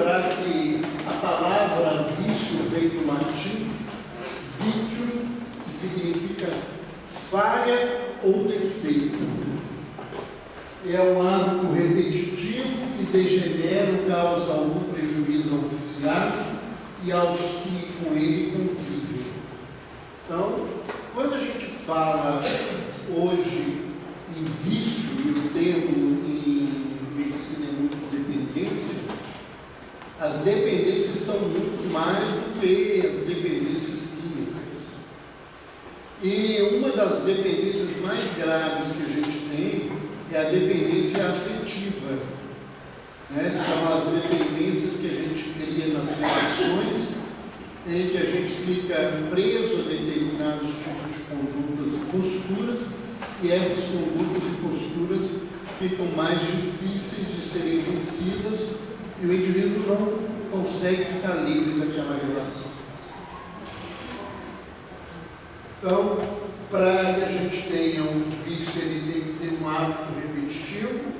lembrar que a palavra vício vem do latim vitium, que significa falha ou defeito. É um hábito repetitivo que degenera ou causa algum prejuízo ao viciado e aos que com ele convivem. Então, quando a gente fala hoje em vício, e o termo em medicina é muito dependência, as dependências são muito mais do que as dependências químicas. E uma das dependências mais graves que a gente tem é a dependência afetiva. São as dependências que a gente cria nas relações, em que a gente fica preso a determinados tipos de condutas e posturas, e essas condutas e posturas ficam mais difíceis de serem vencidas, e o indivíduo não consegue ficar livre daquela relação. Então, para que a gente tenha um vício, ele tem que ter um hábito repetitivo,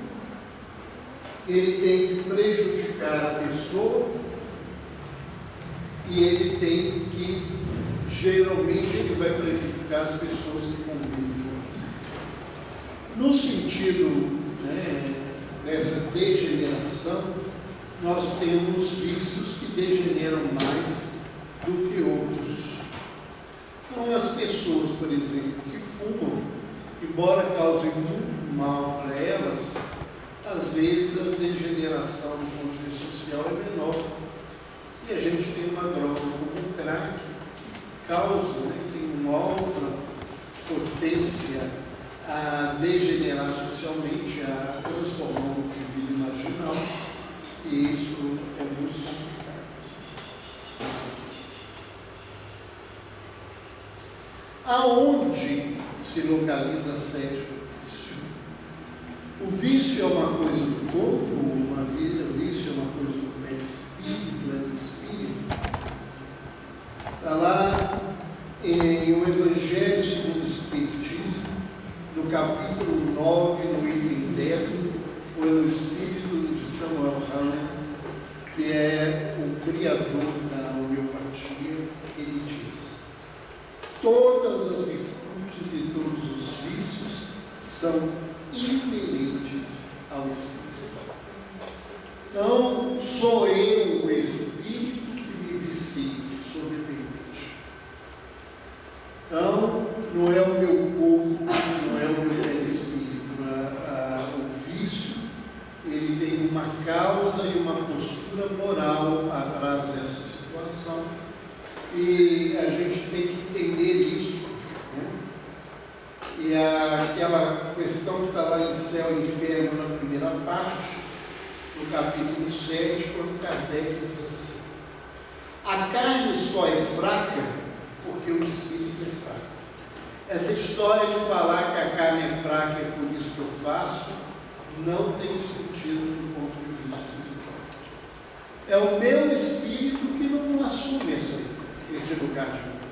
ele tem que prejudicar a pessoa, e ele tem que, geralmente, ele vai prejudicar as pessoas que convivem. No sentido dessa degeneração, nós temos vícios que degeneram mais do que outros. Então, as pessoas, por exemplo, que fumam, embora causem muito mal para elas, às vezes a degeneração do ponto de vista social é menor. E a gente tem uma droga como o crack, que causa, tem uma outra potência a degenerar socialmente, a transformar o indivíduo marginal, e isso é muito complicado. Aonde se localiza a sede do vício? O vício é uma coisa do corpo, o vício é uma coisa do perispírito, do espírito. Está lá em O Evangelho segundo o Espiritismo, no capítulo 9, no item 10, o Espírito de Samuel Hahnemann, que é o criador da homeopatia, ele diz: todas as virtudes e todos os vícios são inerentes ao Espírito. Então, sou eu, o Espírito, que me vicio, sou dependente. Então, não é o meu corpo, não é o meu perispírito. O vício, ele tem uma causa e uma postura moral atrás dessa situação, e a gente tem que entender isso. E aquela questão que está lá em Céu e Inferno na primeira parte, no capítulo 7, quando Kardec diz assim: a carne só é fraca porque o espírito é fraco. Essa história de falar que a carne é fraca é por isso que eu faço, não tem sentido do ponto de vista espiritual. É o meu espírito que não assume esse lugar de mudança.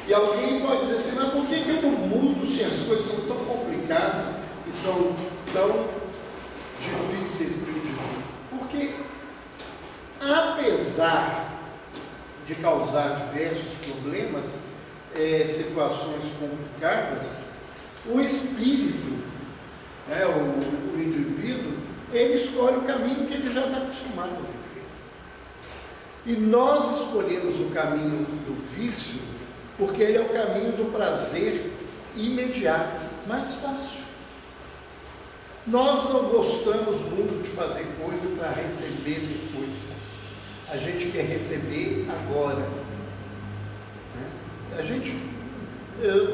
E alguém pode dizer assim: mas por que eu não mudo se as coisas são tão complicadas e são tão difíceis para o indivíduo? Porque, apesar de causar diversos problemas, situações complicadas, o espírito, o indivíduo, ele escolhe o caminho que ele já está acostumado a viver. E nós escolhemos o caminho do vício porque ele é o caminho do prazer imediato, mais fácil. Nós não gostamos muito de fazer coisa para receber depois. A gente quer receber agora.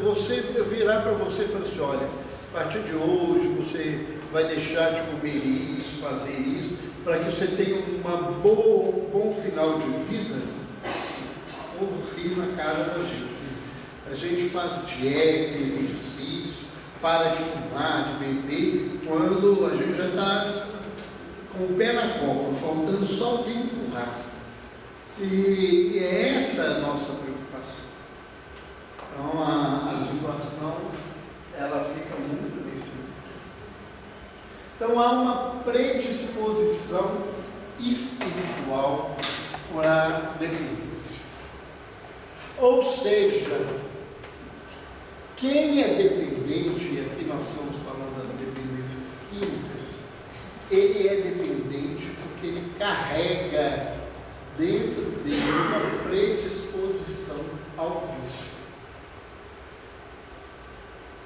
Você virar para você e falar assim: olha, a partir de hoje você vai deixar de comer isso, fazer isso, para que você tenha um bom final de vida. O povo ri na cara da gente. A gente faz dieta, exercício, para de fumar, de beber, quando a gente já está com o pé na cova, faltando só alguém empurrar. E é essa a nossa preocupação. Então a situação, ela fica muito nesse nível. Então há uma predisposição espiritual para dependência. Ou seja, quem é dependente, e aqui nós estamos falando das dependências químicas, ele é dependente porque ele carrega dentro dele uma predisposição ao vício.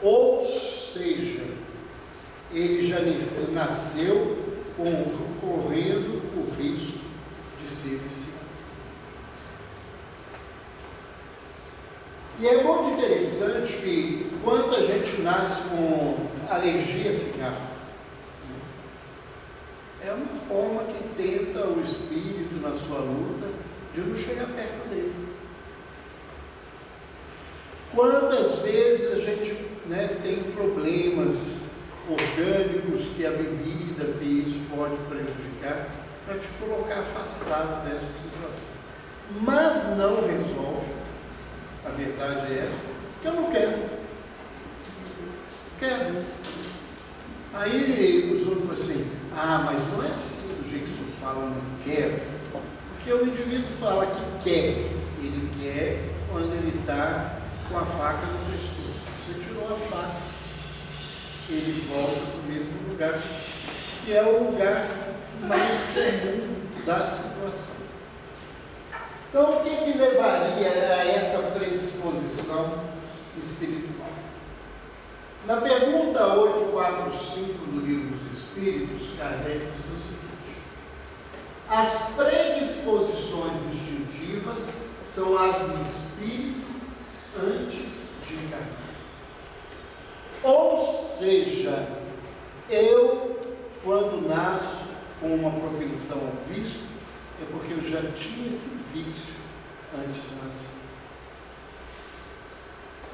Ou seja, ele já nasceu correndo o risco de ser viciado. E é muito interessante que quando a gente nasce com alergia a cigarro, é uma forma que tenta o espírito na sua luta de não chegar perto dele. Quantas vezes a gente tem problemas orgânicos que a bebida, que isso pode prejudicar, para te colocar afastado dessa situação. Mas não resolve. A verdade é essa, que eu não quero. Quero. Aí os outros falam assim, mas não é assim do jeito que o senhor fala, não quero. Porque o indivíduo fala que quer. Ele quer quando ele está com a faca no pescoço. Você tirou a faca, ele volta para o mesmo lugar, que é o lugar mais comum da situação. Então, o que levaria a essa predisposição espiritual? Na pergunta 845 do Livro dos Espíritos, Kardec diz o seguinte: as predisposições instintivas são as do espírito antes de encarnar. Ou seja, eu, quando nasço com uma propensão ao vício, é porque eu já tinha esse vício antes de nascer.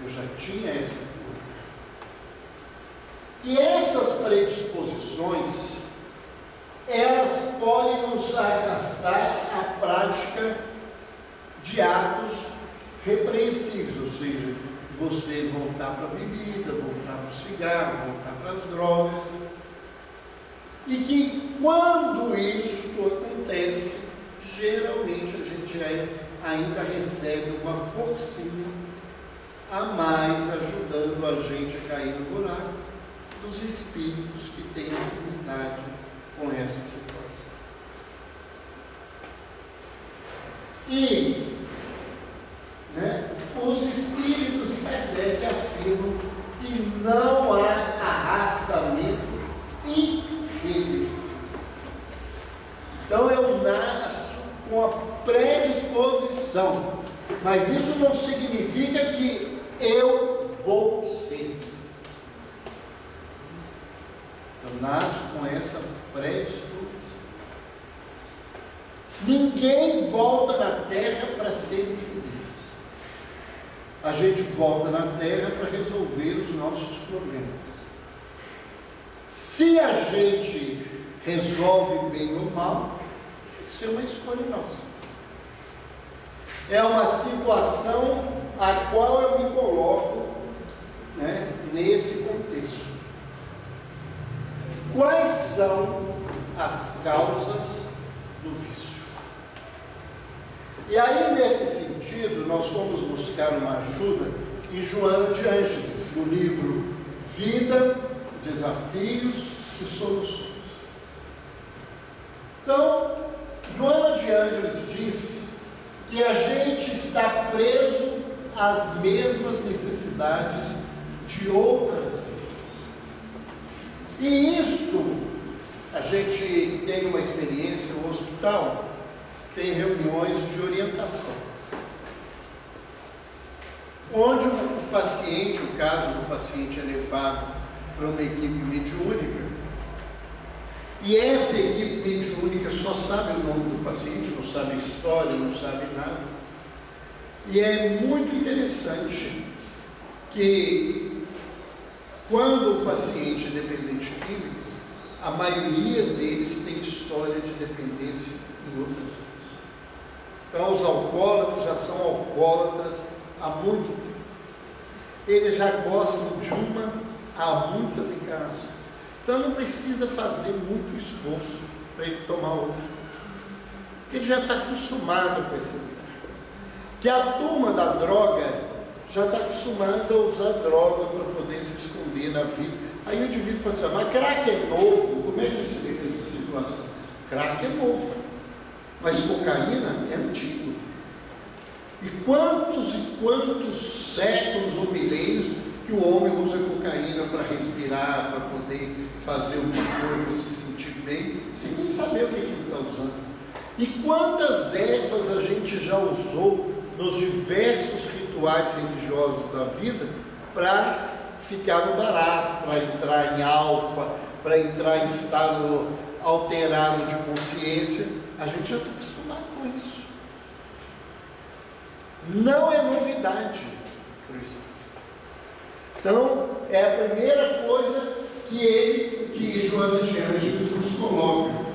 Eu já tinha essa cura. E essas predisposições, elas podem nos arrastar à prática de atos repreensíveis, ou seja, de você voltar para a bebida, voltar para o cigarro, voltar para as drogas. E que quando isso acontece, geralmente a gente ainda recebe uma forcinha a mais, ajudando a gente a cair no buraco dos espíritos que têm afinidade com essa situação. E os espíritos de Kardec afirmam que não há arrastamento irreversível. Então eu nasço com a predisposição, mas isso não significa que eu vou ser. Eu nasço com essa predisposição. Ninguém volta na Terra para ser infeliz. A gente volta na Terra para resolver os nossos problemas. Se a gente resolve bem ou mal, isso é uma escolha nossa. É uma situação a qual eu me coloco nesse contexto. Quais são as causas do vício? E aí, nesse sentido, nós fomos buscar uma ajuda em Joana de Ângeles, no livro Vida, Desafios e Soluções. Então, Joana de Ângeles diz que a gente está preso às mesmas necessidades de outras vidas. E isto, a gente tem uma experiência no hospital, tem reuniões de orientação, onde o paciente, o caso do paciente é levado para uma equipe mediúnica, e essa equipe mediúnica só sabe o nome do paciente, não sabe a história, não sabe nada. E é muito interessante que, quando o paciente é dependente químico, a maioria deles tem história de dependência em outras coisas. Então, os alcoólatras já são alcoólatras há muito tempo. Eles já gostam de uma há muitas encarnações. Então, não precisa fazer muito esforço para ele tomar outra. Porque ele já está acostumado com esse lugar. Que a turma da droga já está acostumada a usar droga para poder se esconder na vida. Aí o indivíduo fala assim, mas crack é novo, como é que se vê essa situação? Crack é novo, mas cocaína é antigo. E quantos séculos ou milênios que o homem usa cocaína para respirar, para poder fazer uma coisa, para se sentir bem, sem nem saber o que ele está usando. E quantas ervas a gente já usou nos diversos rituais religiosos da vida para ficar no barato, para entrar em alfa, para entrar em estado alterado de consciência. A gente já está acostumado com isso. Não é novidade para o Espírito. Então, é a primeira coisa que Joana de Ângeles nos coloca.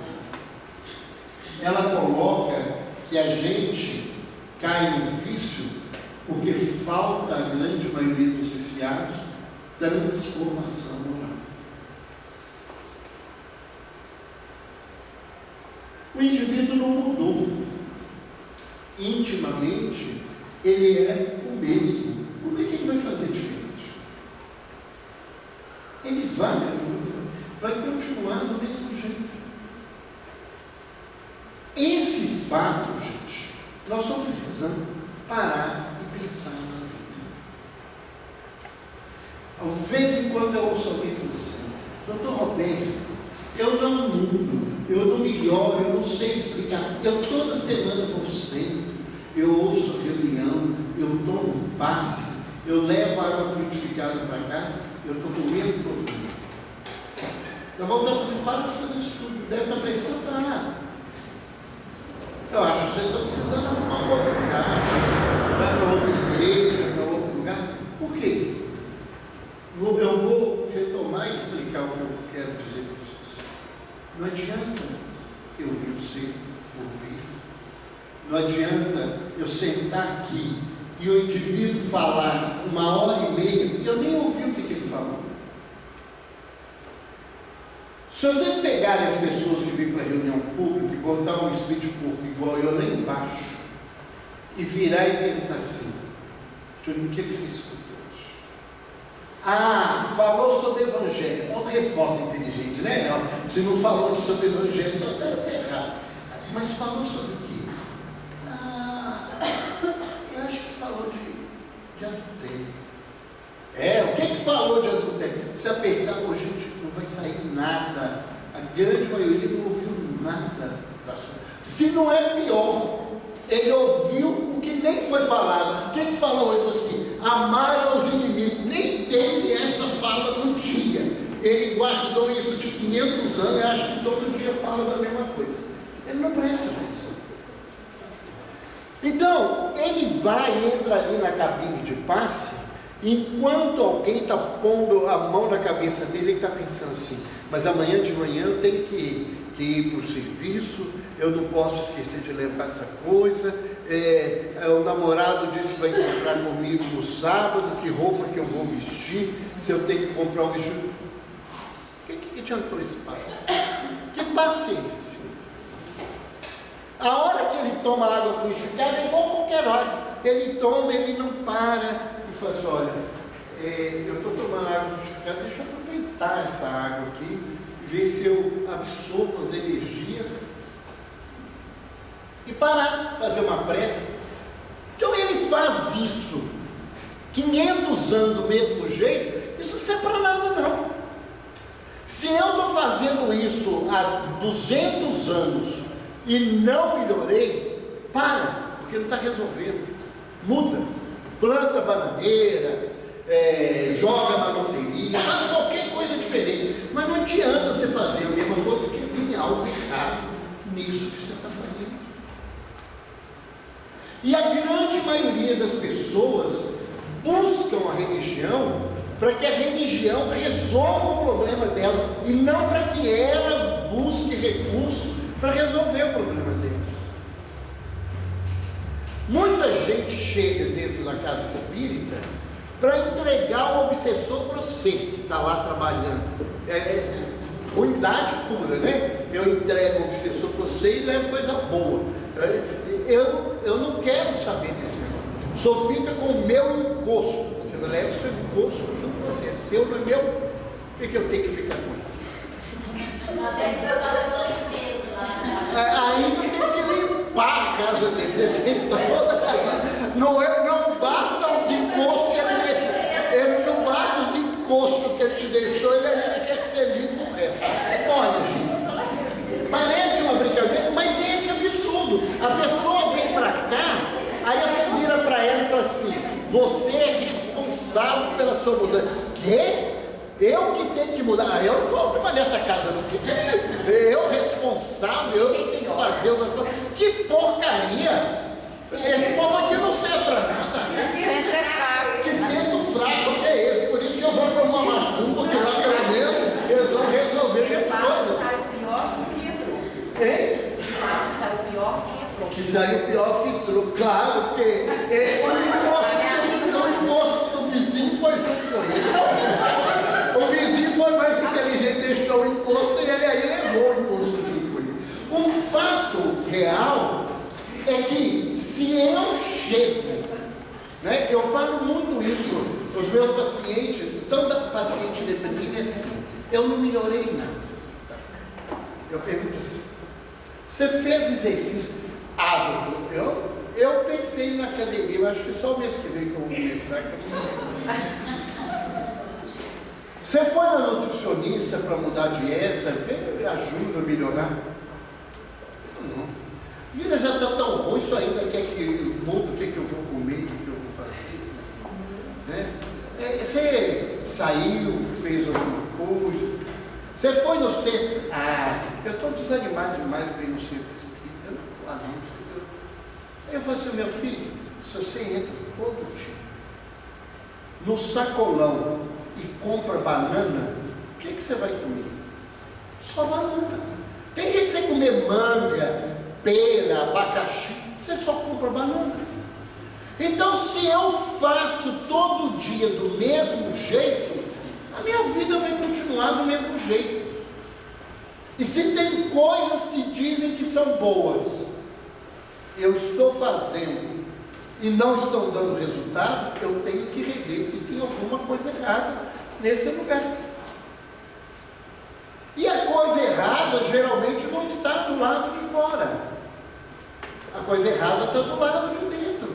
Ela coloca que a gente cai no vício porque falta a grande maioria dos viciados transformação moral. O indivíduo não mudou. Intimamente, ele é o mesmo. Como é que ele vai fazer diferente? Ele vai continuar do mesmo jeito. Esse fato, gente, nós só precisamos parar e pensar na vida. De vez em quando eu ouço alguém falando assim, doutor Roberto, eu não mudo, eu não melhoro, eu não sei explicar. Eu toda semana vou sento, eu ouço reunião, eu tomo passe, eu levo a água frutificada para casa, eu estou com o mesmo problema. Eu vou estar assim, para de fazer isso tudo, deve estar pensando para nada. Eu acho que você está precisando arrumar um outro lugar, vai para outra igreja, para outro lugar. Por quê? Eu vou retomar e explicar o que eu quero dizer para vocês. Não adianta eu vir você ouvir. Não adianta eu sentar aqui e o indivíduo falar 1h30 e eu nem ouvi o que ele falou. Se vocês pegarem as pessoas que vêm para a reunião pública e botar um speech público igual eu lá embaixo e virar e perguntar assim, o que você escutou hoje? Ah, falou sobre evangelho. Uma resposta inteligente, né? Não, se não falou sobre evangelho, então está errado. Mas falou sobre o quê? Ah, eu acho que falou de adultério. O que falou de adultério? Se apertar, gente, não vai sair nada. A grande maioria não ouviu nada da sua. Se não é pior, ele ouviu o que nem foi falado. O que ele falou? Ele falou assim: amar aos inimigos. Nem teve essa fala no dia. Ele guardou isso de 500 anos e acho que todo dia fala da mesma coisa. Ele não presta atenção. Então, ele vai e entra ali na cabine de passe. Enquanto alguém está pondo a mão na cabeça dele, ele está pensando assim, mas amanhã de manhã eu tenho que ir para o serviço, eu não posso esquecer de levar essa coisa, o namorado disse que vai encontrar comigo no sábado, que roupa que eu vou vestir, se eu tenho que comprar um vestido. O que adiantou esse passo? Que paciência! A hora que ele toma água frutificada é igual qualquer hora, ele toma, ele não para, e fala assim, olha, eu estou tomando água frutificada, deixa eu aproveitar essa água aqui, e ver se eu absorvo as energias, e parar, fazer uma prece. Então ele faz isso, 500 anos do mesmo jeito, isso não serve para nada não. Se eu estou fazendo isso há 200 anos, e não melhorei, para, porque não está resolvendo, muda. Planta bananeira, joga na loteria, faz qualquer coisa diferente. Mas não adianta você fazer a mesma coisa, porque tem algo errado nisso que você está fazendo. E a grande maioria das pessoas buscam a religião para que a religião resolva o problema dela, e não para que ela busque recursos para resolver o problema dela. Muita gente chega dentro da casa espírita para entregar o obsessor para você, que está lá trabalhando. Ruindade pura, né? Eu entrego o obsessor para você e levo coisa boa. Eu não quero saber desse negócio. Só fica com o meu encosto. Você leva o seu encosto junto com você. Seu não é meu. Por que eu tenho que ficar com ele? Ainda tem que limpar a casa dele. Você tem toda a casa. Não basta os encostos que ele deixou. Ele não basta os encostos que ele te deixou, ele ainda quer que você limpe o resto. Olha, gente, parece uma brincadeira, mas esse é absurdo. A pessoa vem para cá, aí você vira para ela e fala assim: você é responsável pela sua mudança. Quê? Eu que tenho que mudar. Eu não volto mais nessa casa, não. Eu responsável, eu que tenho que fazer uma coisa. Que porcaria! Esse povo aqui não serve para nada. Que centro fraco que é esse? Por isso que eu vou para uma macumba, que lá pelo menos eles vão resolver essas coisas. Sai pior do que entrou. Hein? Sai pior que entrou. Que saiu pior que entrou, claro, porque o encosto do vizinho foi junto com ele. O vizinho foi mais inteligente, deixou o encosto e ele aí levou o encosto junto com ele. O fato real é que se eu chego, né, eu falo muito isso, os meus pacientes, tanta paciente deprimida é assim, eu não melhorei nada. Eu pergunto assim: você fez exercício? Doutor, eu pensei na academia, eu acho que só o mês que vem que eu vou começar. Você foi na nutricionista para mudar a dieta? Ajuda a melhorar? Não. A vida já está tão ruim, isso ainda quer que mude o que eu vou comer, o que eu vou fazer. Né? Você saiu, fez alguma coisa? Você foi no centro? Eu estou desanimado demais para ir no centro espírita. Eu não vou lá não. Eu falo assim: meu filho, se você entra todo dia no sacolão e compra banana, o que você vai comer? Só banana. Tem gente que você comer manga, pera, abacaxi, você só compra banana. Então, se eu faço todo dia do mesmo jeito, a minha vida vai continuar do mesmo jeito. E se tem coisas que dizem que são boas, eu estou fazendo e não estão dando resultado, eu tenho que rever, porque tem alguma coisa errada nesse lugar. E a coisa errada geralmente não está do lado de fora. A coisa errada está do lado de dentro.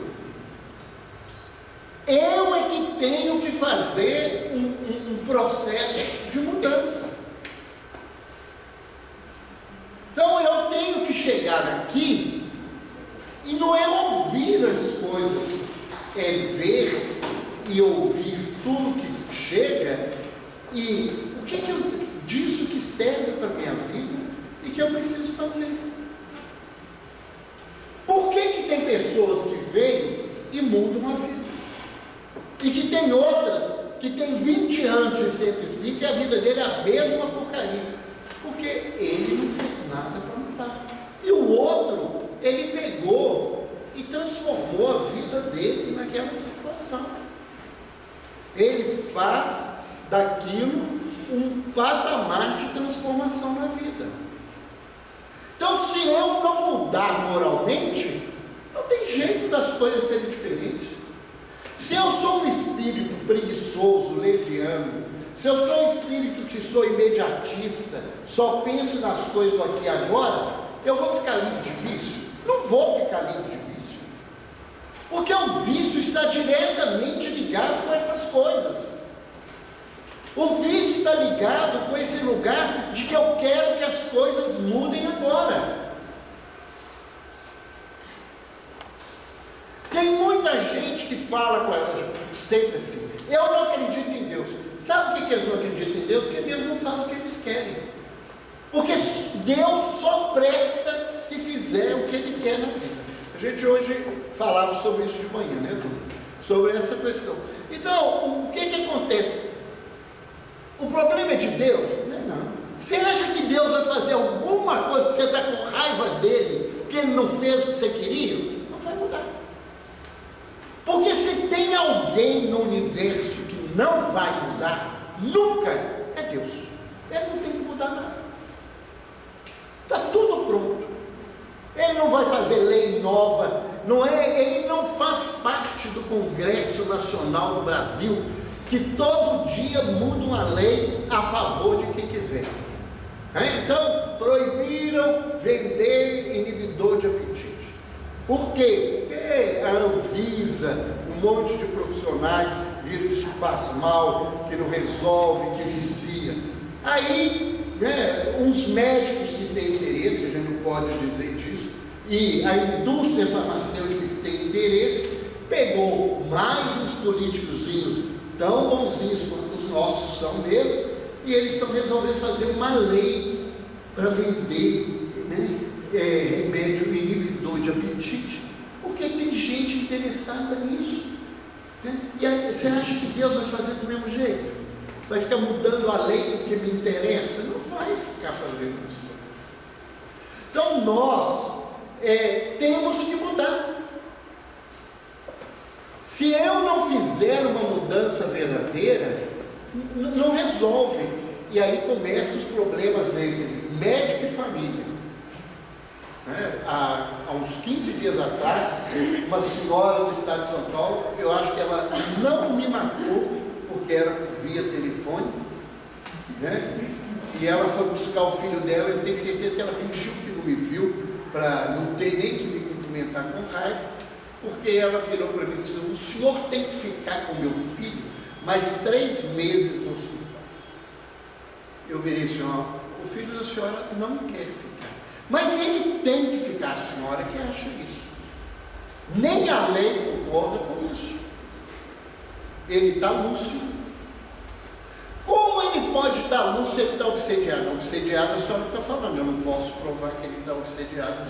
Eu é que tenho que fazer um processo de mudança. Então eu tenho que chegar aqui e não é ouvir as coisas, é ver e ouvir tudo que chega e o que disso que serve para a minha vida e que eu preciso fazer. Por que tem pessoas que vêm e mudam a vida? E que tem outras que tem 20 anos de centro espírita e a vida dele é a mesma porcaria. Porque ele não fez nada para mudar. E o outro, ele pegou e transformou a vida dele naquela situação. Ele faz daquilo um patamar de transformação na vida. Então, se eu não mudar moralmente, não tem jeito das coisas serem diferentes. Se eu sou um espírito preguiçoso, leviano, se eu sou um espírito que sou imediatista, só penso nas coisas do aqui e agora, eu vou ficar livre de vício? Não vou ficar livre de vício. Porque o vício está diretamente ligado com essas coisas. O vício está ligado com esse lugar de que eu quero que as coisas mudem agora. Tem muita gente que fala com ela sempre assim: eu não acredito em Deus. Sabe por que eles não acreditam em Deus? Porque Deus não faz o que eles querem. Porque Deus só presta se fizer o que Ele quer na vida. A gente hoje falava sobre isso de manhã, né, Dudu? Sobre essa questão. Então, o que acontece? O problema é de Deus? Não. Você acha que Deus vai fazer alguma coisa que você está com raiva dele, porque Ele não fez o que você queria? Não vai mudar. Porque se tem alguém no universo que não vai mudar, nunca, é Deus. Ele não tem que mudar nada. Está tudo pronto. Ele Ele não vai fazer lei nova, ele não faz parte do Congresso Nacional do Brasil, que todo dia muda uma lei a favor de quem quiser. Então, proibiram vender inibidor de apetite. Por quê? Porque a Anvisa, um monte de profissionais viram que isso faz mal, que não resolve, que vicia. Aí, uns médicos que têm interesse, que a gente não pode dizer disso, e a indústria farmacêutica que tem interesse, pegou mais uns políticozinhos tão bonzinhos quanto os nossos são mesmo, e eles estão resolvendo fazer uma lei para vender remédio inibidor de apetite, porque tem gente interessada nisso. E aí, você acha que Deus vai fazer do mesmo jeito? Vai ficar mudando a lei porque me interessa? Não vai ficar fazendo isso. Então nós temos que mudar. Se eu não fizer uma mudança verdadeira, não resolve. E aí começam os problemas entre médico e família. Há uns 15 dias atrás, uma senhora do estado de São Paulo, eu acho que ela não me matou, porque era por via telefone, e ela foi buscar o filho dela. Eu tenho certeza que ela fingiu que não me viu, para não ter nem que me cumprimentar com raiva, porque ela virou para mim e disse: o senhor tem que ficar com meu filho mais 3 meses no hospital. Eu virei: senhora, o filho da senhora não quer ficar, mas ele tem que ficar. A senhora que acha isso. Nem a lei concorda com isso. Ele está lúcido. Como ele pode estar lúcido se ele está obsediado? Obsediado a senhora está falando, eu não posso provar que ele está obsediado.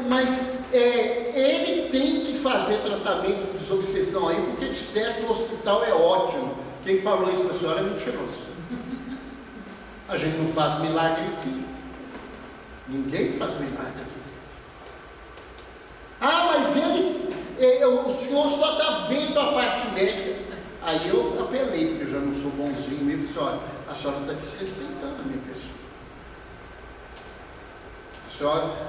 Mas ele tem que fazer tratamento de desobsessão aí, porque de certo o hospital é ótimo. Quem falou isso para a senhora é mentiroso. A gente não faz milagre aqui. Ninguém faz milagre aqui. Ah, mas o senhor só está vendo a parte médica. Aí eu apelei, porque eu já não sou bonzinho mesmo. E disse: olha, a senhora está desrespeitando a minha pessoa.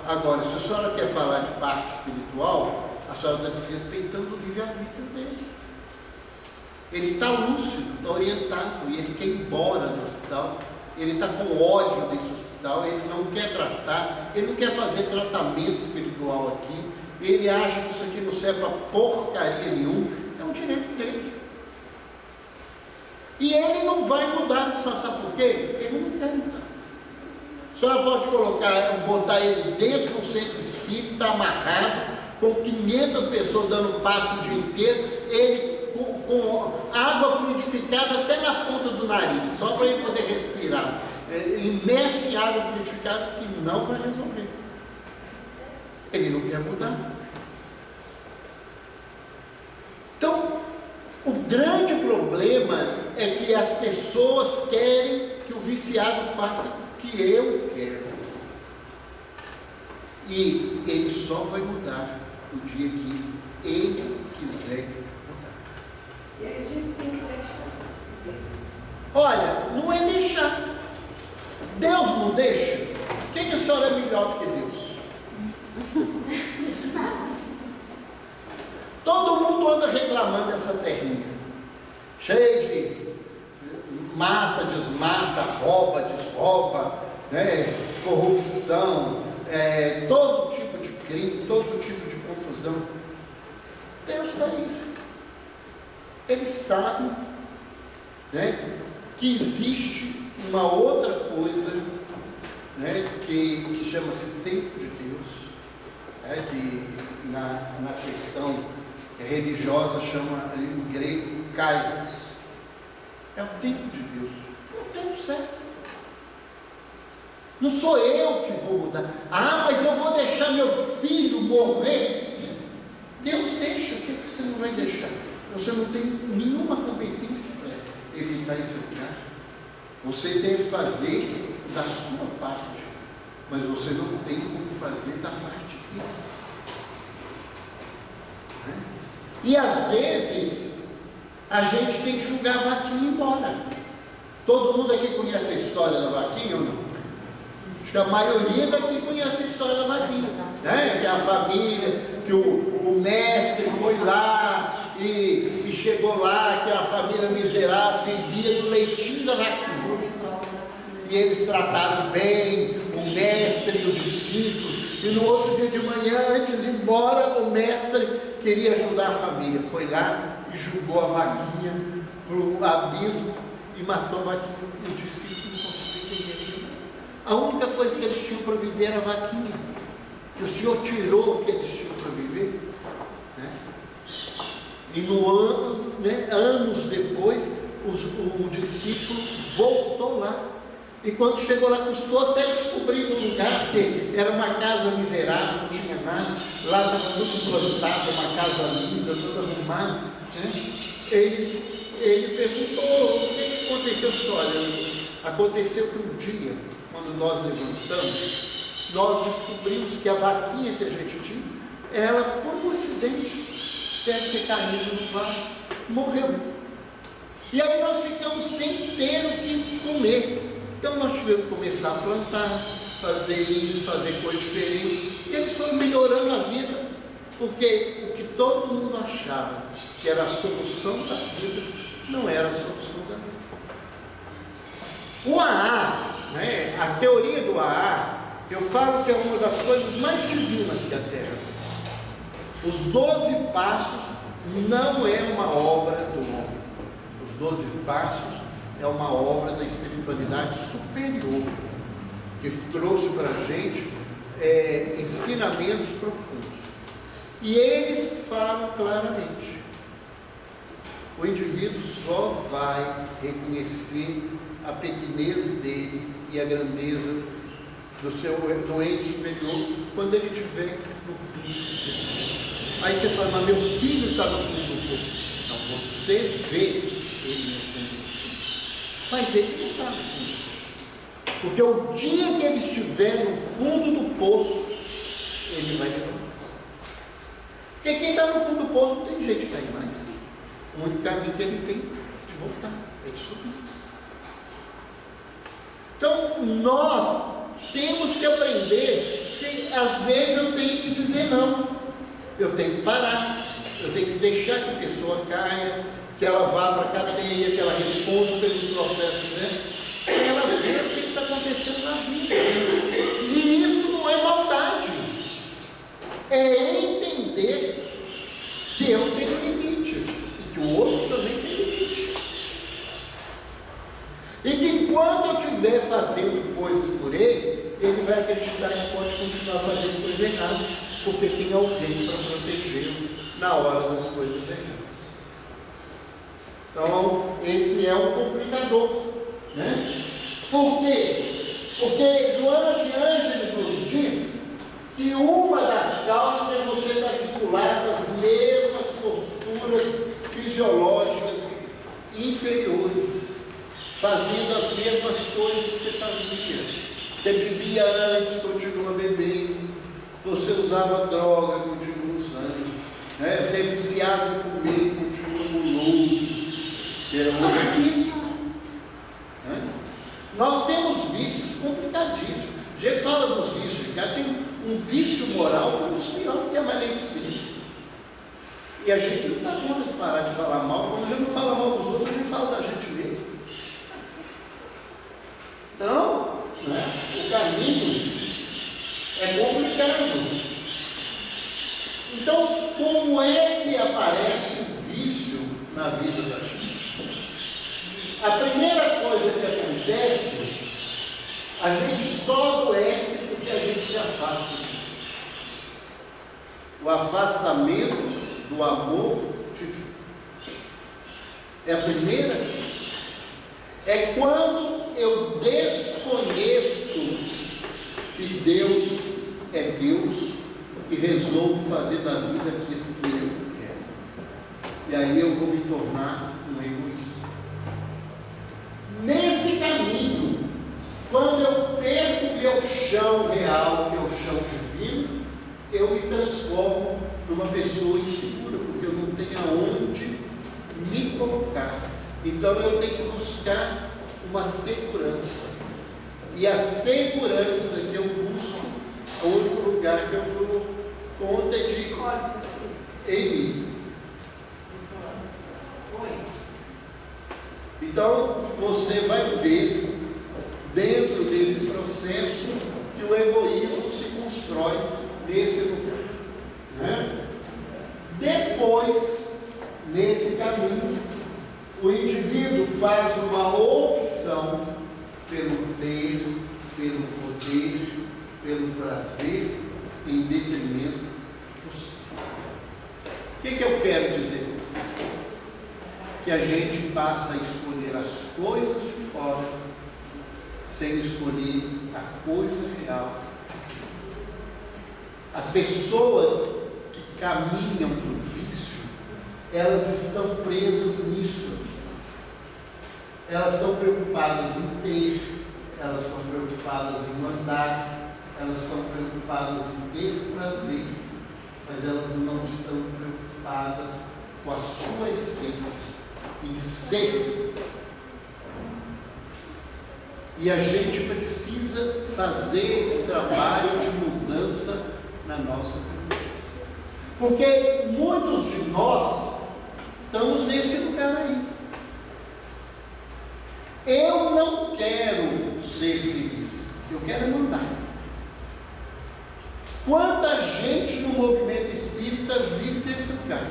Agora, se a senhora quer falar de parte espiritual, a senhora está desrespeitando o livre-arbítrio dele. Ele está lúcido, está orientado, e ele quer ir embora do hospital. Ele está com ódio desse hospital, ele não quer tratar, ele não quer fazer tratamento espiritual aqui, ele acha que isso aqui não serve para porcaria nenhuma. É um direito dele. E ele não vai mudar. A senhora sabe por quê? Ele não quer mudar. A senhora pode botar ele dentro de um centro espírita, amarrado, com 500 pessoas dando passo o dia inteiro, ele com água fluidificada até na ponta do nariz, só para ele poder respirar, imerso em água fluidificada, que não vai resolver. Ele não quer mudar. Então, o grande problema é que as pessoas querem que o viciado faça o que eu quero. E ele só vai mudar o dia que ele quiser mudar. E aí a gente tem que deixar. Olha, não é deixar. Deus não deixa. Quem que a senhora é melhor do que Deus? Todo mundo anda reclamando dessa terrinha, cheio de mata, desmata, rouba, desrouba, corrupção, todo tipo de crime, todo tipo de confusão. Deus está isso. Ele sabe, que existe uma outra coisa, que chama-se tempo de Deus, que na questão religiosa chama em grego kairos. É o tempo de Deus, é o tempo certo. Não sou eu que vou mudar. Ah, mas eu vou deixar meu filho morrer. Deus deixa, o que você não vai deixar? Você não tem nenhuma competência para evitar esse lugar. Você deve fazer da sua parte, mas você não tem como fazer da parte dele. E às vezes a gente tem que julgar a vaquinha embora. Todo mundo aqui conhece a história da vaquinha ou não? Acho que a maioria daqui conhece a história da vaquinha, né? Que é a família, que o mestre foi lá e chegou lá, que a família miserável vivia do leitinho da vaquinha. E eles trataram bem o mestre e o discípulo. E no outro dia de manhã, antes de ir embora, o mestre queria ajudar a família. Foi lá e jogou a vaquinha no abismo e matou a vaquinha. E o discípulo não conseguiu entender. A única coisa que eles tinham para viver era a vaquinha. E o Senhor tirou o que eles tinham para viver. Né? E no ano, né, anos depois, o discípulo voltou lá. E quando chegou lá, custou até descobrir o lugar, porque era uma casa miserável, não tinha nada. Lá estava tudo plantado, uma casa linda, toda arrumada. Né? Ele perguntou: o que aconteceu? Olha, aconteceu que um dia, quando nós levantamos, nós descobrimos que a vaquinha que a gente tinha, ela, por um acidente, deve ter caído no vale, morreu. E aí nós ficamos sem ter o que comer. Então nós tivemos que começar a plantar, fazer isso, fazer coisa diferente. E eles foram melhorando a vida, porque o que todo mundo achava que era a solução da vida, não era a solução da vida. O AA, né, a teoria do AA, eu falo que é uma das coisas mais divinas que a Terra tem. Os 12 passos não é uma obra do homem. Os 12 passos é uma obra da espiritualidade superior, que trouxe para a gente ensinamentos profundos. E eles falam claramente: o indivíduo só vai reconhecer a pequenez dele e a grandeza do ente superior quando ele estiver no fundo do poço. Aí você fala: mas meu filho está no fundo do poço. Não, você vê ele no fundo do poço, mas ele não está no fundo do poço, porque o dia que ele estiver no fundo do poço, ele vai levantar. Porque quem está no fundo do poço não tem jeito de cair mais. O único caminho que ele tem é de voltar, é de subir. Então nós temos que aprender que às vezes eu tenho que dizer não, eu tenho que parar, eu tenho que deixar que a pessoa caia, que ela vá para a cadeia, que ela responda pelos processos, né? Para ela ver o que está acontecendo na vida. E isso não é maldade, é entender que eu tenho limites e que o outro também tem limite. E que enquanto eu estiver fazendo coisas por ele, ele vai acreditar que pode continuar fazendo coisa errada, porque tem alguém para protegê-lo na hora das coisas erradas. Então, esse é um complicador, né? Por quê? Porque Joana de Ângeles nos diz que uma das causas é você estar vinculado às mesmas posturas fisiológicas inferiores, fazendo as mesmas coisas que você fazia. Você bebia antes, continua bebendo. Você usava droga, continua usando. Né? Você é viciado em comer, continua guloso. É um vício. Né? Nós temos vícios complicadíssimos. A gente fala dos vícios, já tem um vício moral que é pior que a maledicência. E a gente não dá conta de parar de falar mal. Quando a gente não fala mal dos outros, a gente fala da gente mesmo. Então, né, o caminho é complicado. Então, como é que aparece o vício na vida da gente? A primeira coisa que acontece, a gente só adoece porque a gente se afasta. O afastamento do amor divino é a primeira coisa. É quando eu desconheço que Deus é Deus e resolvo fazer da vida aquilo que eu quero. E aí eu vou me tornar um egoísta. Nesse caminho, quando eu perco meu chão real, meu chão divino, eu me transformo numa pessoa insegura, porque eu não tenho aonde me colocar. Então eu tenho que buscar uma segurança. E a segurança que eu busco, o único lugar que eu dou conta é de em mim. Então, você vai ver, dentro desse processo, que o egoísmo se constrói nesse lugar. Né? Depois, nesse caminho, o indivíduo faz uma opção pelo ter, pelo poder, pelo prazer, em detrimento do ser. O que eu quero dizer? Que a gente passa a escolher as coisas de fora, sem escolher a coisa real. As pessoas que caminham para o vício, elas estão presas nisso. Elas estão preocupadas em ter, elas estão preocupadas em mandar, elas estão preocupadas em ter prazer, mas elas não estão preocupadas com a sua essência, em ser. E a gente precisa fazer esse trabalho de mudança na nossa vida. Porque muitos de nós estamos nesse lugar aí. Eu não quero ser feliz, eu quero mandar. Quanta gente no movimento espírita vive nesse lugar?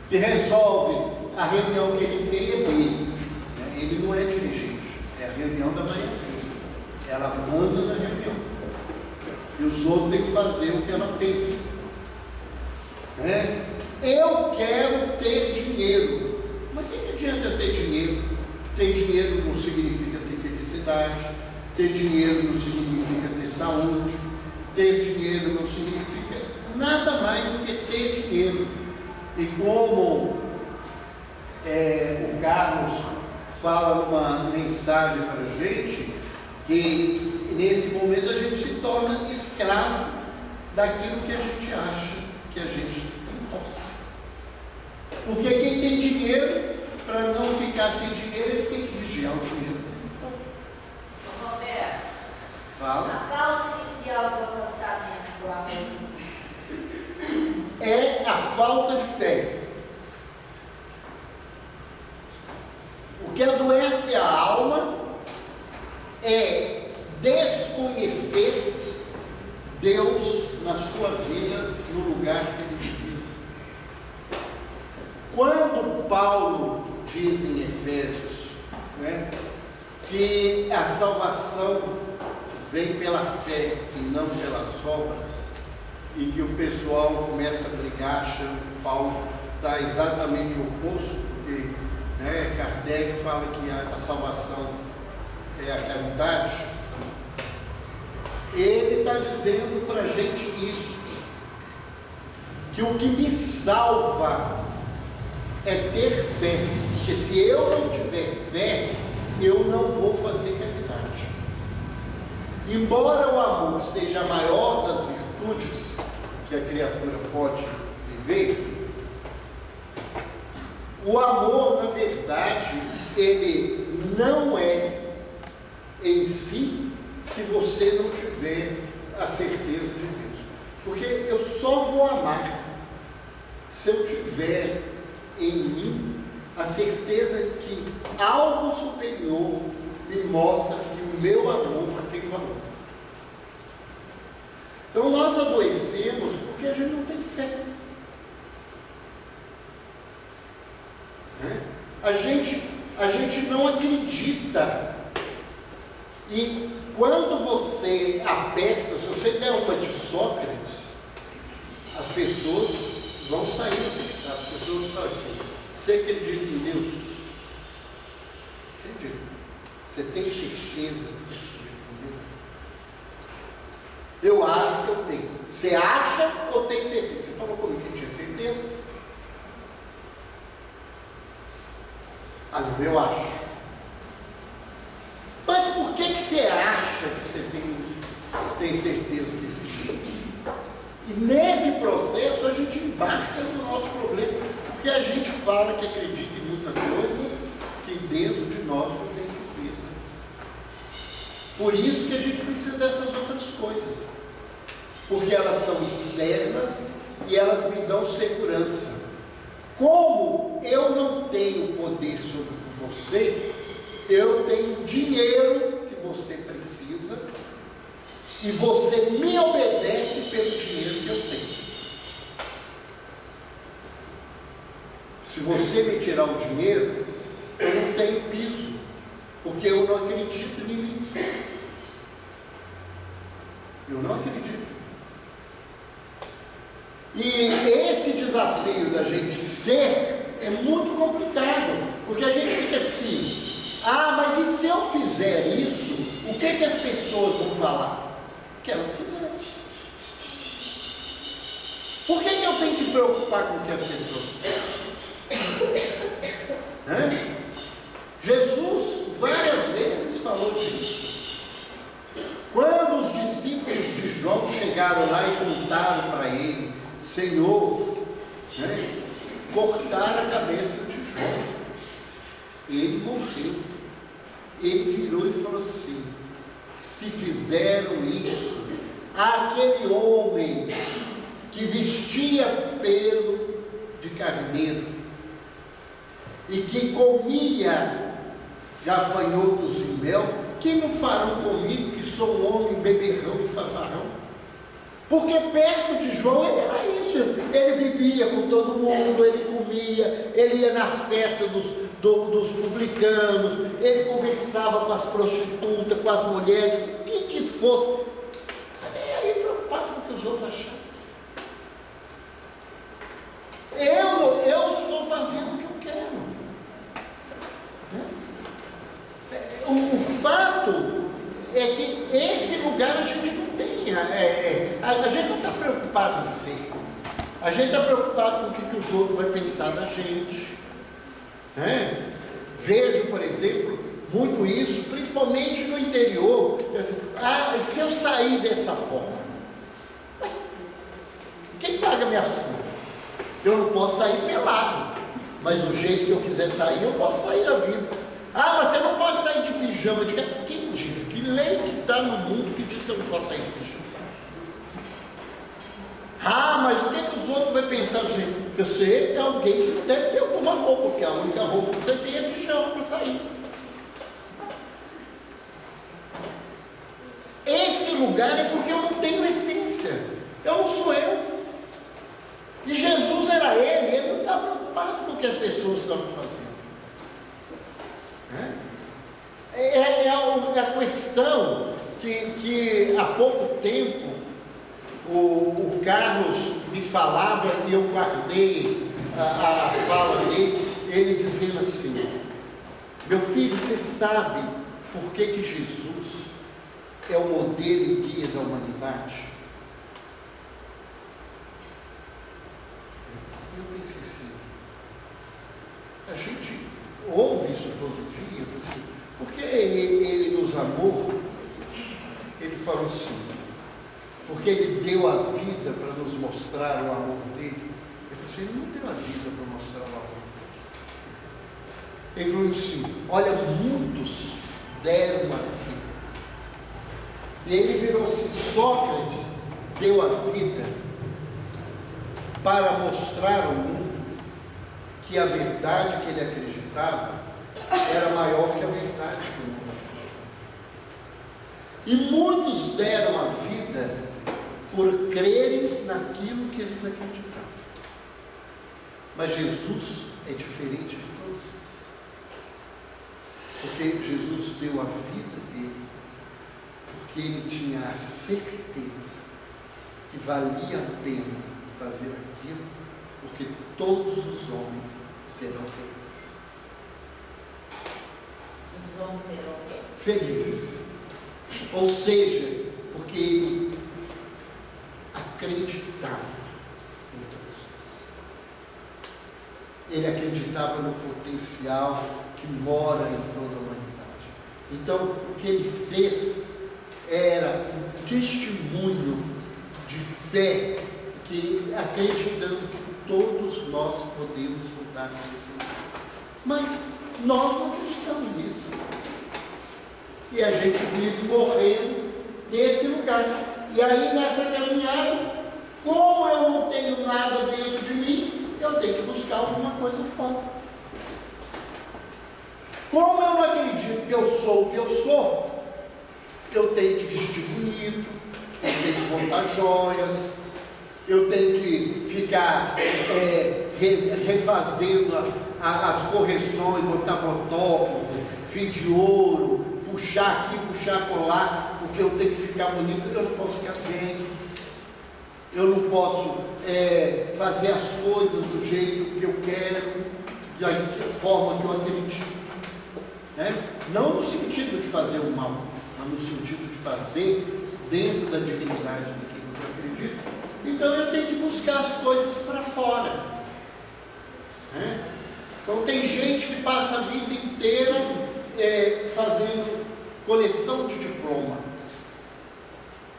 Que resolve, a reunião que ele tem é dele, né? Ele não é dirigente, é a reunião da Maria Filha. Ela manda na reunião. E os outros têm que fazer o que ela pensa. Né? Eu quero ter dinheiro. Mas o que adianta ter dinheiro? Ter dinheiro não significa ter felicidade, ter dinheiro não significa ter saúde, ter dinheiro não significa nada mais do que ter dinheiro. E como o Carlos fala numa mensagem para a gente, que nesse momento a gente se torna escravo daquilo que a gente acha que a gente tem posse. Porque quem tem dinheiro, para não ficar sem dinheiro, ele tem que vigiar o dinheiro. Roberto, Fala. a causa inicial do afastamento do amor É a falta de fé. O que adoece a alma é desconhecer Deus na sua vida, no lugar que ele diz. Quando Paulo diz em Efésios, né, que a salvação vem pela fé e não pelas obras, e que o pessoal começa a brigar achando que Paulo está exatamente o oposto, porque Kardec fala que a salvação é a caridade. Ele está dizendo para a gente isso, que o que me salva é ter fé, porque se eu não tiver fé, eu não vou fazer caridade. Embora o amor seja a maior das virtudes que a criatura pode viver, o amor, na verdade, ele não é em si, se você não tiver a certeza de Deus. Porque eu só vou amar se eu tiver em mim a certeza que algo superior me mostra que o meu amor tem valor. Então nós adoecemos porque a gente não tem fé. A gente não acredita. E quando você aperta, se você der uma de Sócrates, as pessoas vão sair apertadas. As pessoas falam assim: você acredita em Deus? Acredito. Você tem certeza que você acredita em Deus? Eu acho que eu tenho. Você acha ou tem certeza? Você falou comigo que tinha certeza? Ah, não, eu acho. Mas por que você acha que você tem certeza que existe Deus? E nesse processo a gente embarca no nosso problema, porque a gente fala que acredita em muita coisa que dentro de nós não tem certeza. Por isso que a gente precisa dessas outras coisas, porque elas são externas e elas me dão segurança. Como eu não tenho poder sobre você, eu tenho dinheiro que você precisa e você me obedece pelo dinheiro que eu tenho. Se você me tirar o dinheiro, eu não tenho piso, porque eu não acredito em mim. Eu não acredito. E esse desafio da gente ser é muito complicado, porque a gente fica assim: ah, mas e se eu fizer isso, o que as pessoas vão falar? O que elas quiserem. Por que eu tenho que me preocupar com o que as pessoas querem? Jesus várias vezes falou disso. Quando os discípulos de João chegaram lá e contaram para ele: Senhor, cortaram a cabeça de João, ele morreu. Ele virou e falou assim: se fizeram isso àquele homem que vestia pelo de carneiro e que comia gafanhotos e mel, que não farão comigo, que sou um homem beberrão e fanfarrão? Porque perto de João ele era isso, ele bebia com todo mundo, ele comia, ele ia nas festas dos publicanos, ele conversava com as prostitutas, com as mulheres, o que fosse, nem aí preocupado com o que os outros achassem. Eu estou fazendo o que eu quero. O fato é que esse lugar a gente não tem, a gente não está preocupado em ser, a gente está preocupado com o que os outros vão pensar da gente. Vejo, por exemplo, muito isso, principalmente no interior. Se eu sair dessa forma, quem paga minhas contas? Eu não posso sair pelado, mas do jeito que eu quiser sair, eu posso sair da vida. Ah, mas você não pode sair de pijama. Quem diz? Que lei que está no mundo que diz que eu não posso sair de pijama? Ah, mas o que os outros vão pensar assim? Que você é alguém que não deve ter alguma roupa, porque a única roupa que você tem é pijama para sair. Esse lugar é porque eu não tenho essência, eu não sou eu. E Jesus era ele não está preocupado com o que as pessoas estão fazendo. É a questão que há pouco tempo o Carlos me falava e eu guardei a fala dele, ele dizendo assim: meu filho, você sabe por que Jesus é o modelo e guia da humanidade? Eu pensei assim, a gente ouve isso todo dia, assim, porque ele nos amou, ele falou assim, porque ele deu a vida para nos mostrar o amor dele. Eu falei assim, ele não deu a vida para mostrar o amor dele. Ele falou assim, olha, muitos deram a vida. E ele virou assim, Sócrates deu a vida para mostrar ao mundo que a verdade que ele acreditava era maior que a verdade que o mundo acreditava. E muitos deram a vida por crerem naquilo que eles acreditavam. Mas Jesus é diferente de todos eles. Porque Jesus deu a vida dele, porque ele tinha a certeza que valia a pena fazer aquilo, porque todos os homens serão felizes. Os homens serão felizes. Ou seja, porque ele acreditava em todos nós. Ele acreditava no potencial que mora em toda a humanidade. Então, o que ele fez era um testemunho de fé, que acreditando que todos nós podemos mudar esse mundo. Mas nós não acreditamos nisso. E a gente vive morrendo nesse lugar. E aí, nessa caminhada, como eu não tenho nada dentro de mim, eu tenho que buscar alguma coisa fora. Como eu não acredito que eu sou o que eu sou, eu tenho que vestir bonito, eu tenho que botar joias, eu tenho que ficar refazendo as correções, botar botox, fio de ouro, puxar aqui, puxar colar, porque eu tenho que ficar bonito. Eu não posso ficar velho, eu não posso fazer as coisas do jeito que eu quero, da forma que eu acredito, né? Não no sentido de fazer o mal, mas no sentido de fazer dentro da dignidade daquilo que eu acredito. Então eu tenho que buscar as coisas para fora, né? Então tem gente que passa a vida inteira fazendo coleção de diploma,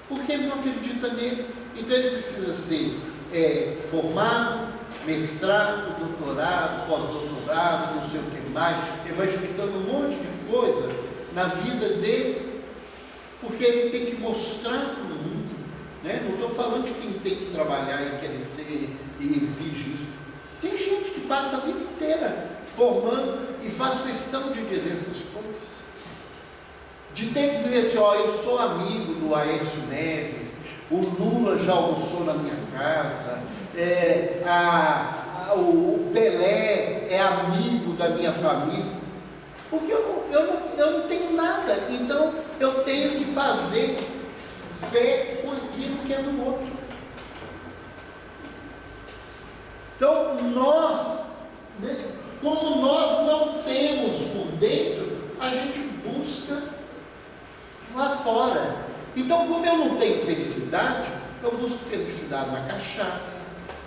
porque ele não acredita nele. Então ele precisa ser formado, mestrado, doutorado, pós-doutorado, não sei o que mais. Ele vai juntando um monte de coisa na vida dele, porque ele tem que mostrar para o mundo, né? Não estou falando de quem tem que trabalhar e querer ser e exige isso. Tem gente que passa a vida inteira formando e faz questão de dizer essas coisas, de ter que dizer assim: ó, eu sou amigo do Aécio Neves, o Lula já almoçou na minha casa, o Pelé é amigo da minha família, porque eu não tenho nada, então eu tenho que fazer fé com aquilo que é do outro. Então nós, né, como nós não temos por dentro, a gente busca lá fora. Então, como eu não tenho felicidade, eu busco felicidade na cachaça,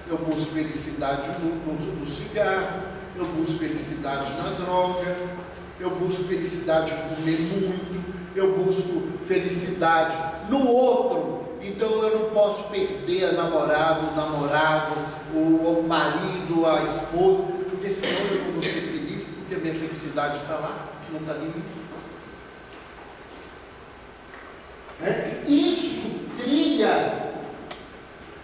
eu busco felicidade no cigarro, eu busco felicidade na droga, eu busco felicidade em comer muito, eu busco felicidade no outro. Então eu não posso perder a namorada, o namorado, o marido, a esposa, porque senão eu não vou ser feliz, porque a minha felicidade está lá, não está em mim. Isso cria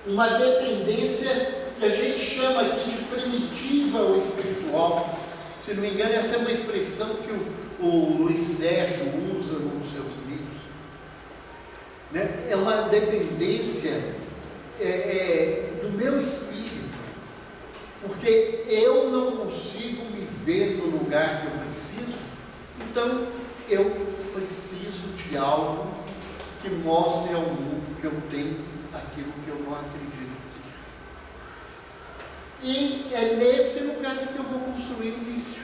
uma dependência que a gente chama aqui de primitiva ou espiritual. Se não me engano, essa é uma expressão que o Luiz Sérgio usa nos seus livros, né? É uma dependência do meu espírito, porque eu não consigo me ver no lugar que eu preciso, então eu preciso de algo que mostre ao mundo que eu tenho aquilo que eu não acredito ter. E é nesse lugar que eu vou construir o vício.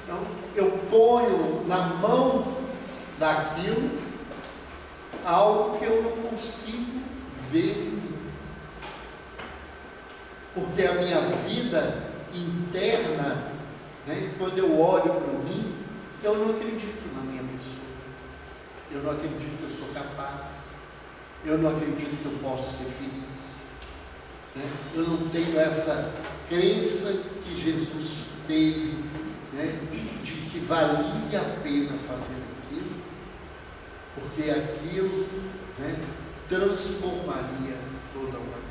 Então, eu ponho na mão daquilo algo que eu não consigo ver em mim. Porque a minha vida interna, né, quando eu olho para mim, eu não acredito na minha pessoa. Eu não acredito que eu sou capaz. Eu não acredito que eu posso ser feliz, né? Eu não tenho essa crença que Jesus teve, né, de que valia a pena fazer aquilo, porque aquilo, né, transformaria toda a humanidade.